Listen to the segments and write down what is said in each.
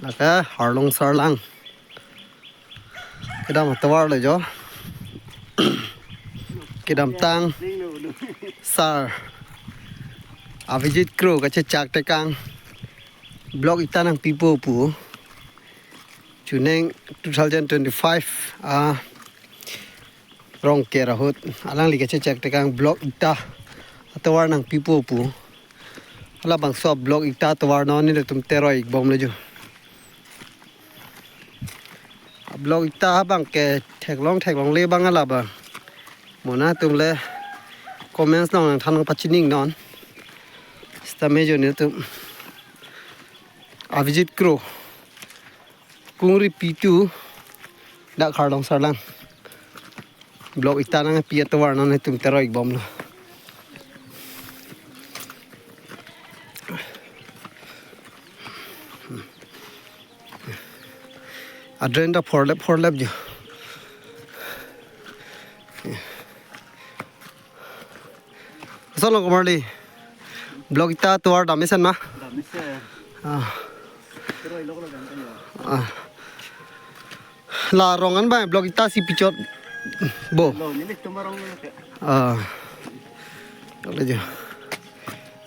แล้วก็หาลงสารลังcái đam tawarเลยjo cái đam tang sar avijit kro ka chak te kang blog itanang pipo pu chuneng 2025 rong ke rahut alang li ka chak te kang blog ita tawar nang pipo pu ala bang so blog ita tawar no ni tum tero ik bom le jo blog ita bang ke thek long le bang ala ba mona tum le comments nang than pachining non sta mejo ni tum avijit kro kungri pitu da khardong sarlang blog ita nang pi tawar no ni tum tero ik bom lo adrenda for lab jo solo komali blog ita tuar damisan ma la rongan ba blog ita si pichot bo le jo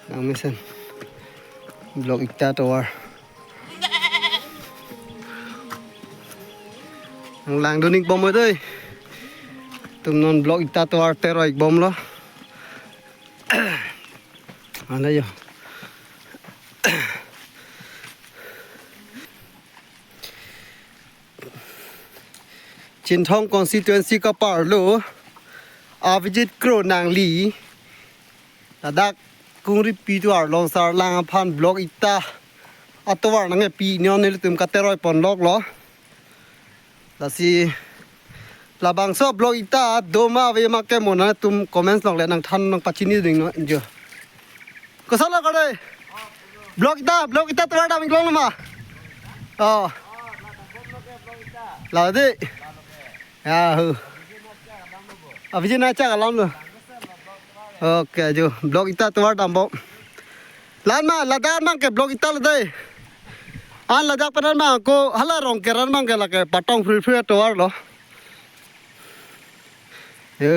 damisan blog ita tuar lang doning bom ơi tụm non blog ita tuar tero ik bom lo ana yo Chin Thong constituency ka par lo avijit kro nang li dak kungri pi tuar long sar lang phan blog ita atwar nang pi nyon ni tum ka tero pon lok lo la si la bang so blog ita doma ve ma ke mona tum comments lok le nang than nang pachini ding no injo ko sala ka dei blog ita tawar da ming long ma la de ya hu avijina cha ka lam lo okay jo blog ita tawar da bo lan ma la da mang ke blog ita la dei an la jak padan ma ko hala rong ke ran mang ke la ke patong free tawar lo ye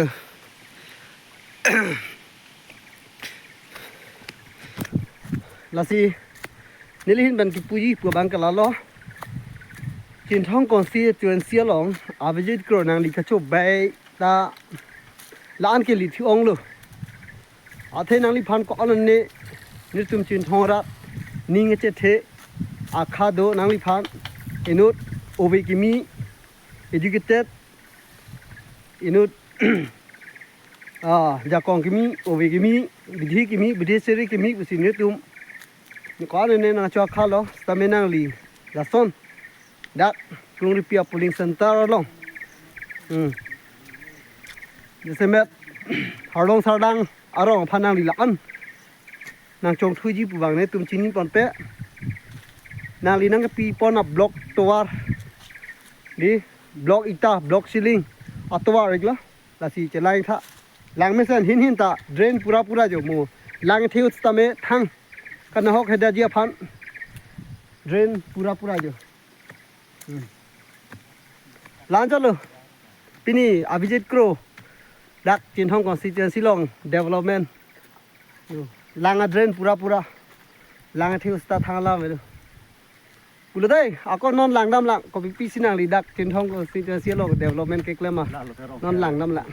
la si nilihin ban ki puji pu bang ka la lo Chin Thong constituency long avijit kro nang li ka chu bai ta la an ke li thi ong lo athe nang li phan ko an ne ni tum Chin Thong ra ning che the akha do nang li phan inut obekimi educated inut jakong kimi obekimi bidhi seri kimi usine tum ni ko ne na cha kha lo stamenang li la son dak kungri pia polling center long semet harong sardang arong phanang li lan nang chong thui ji puwang ne tum chini pon pe nang li nang pi pon a block towar di block ita block ceiling atwar igla la si chelai tha lang me san hin ta drain pura jo mo lang theu stame thang kan hok heda ji phan drain pura jo lan chalo pini avijit kro dak Chin Thong constituency long development lang drain pura lang theu sta thangla me pula dai akon non lang dam lang ko pi sinang li dak Chin Thong constituency long development ke klema non lang dam la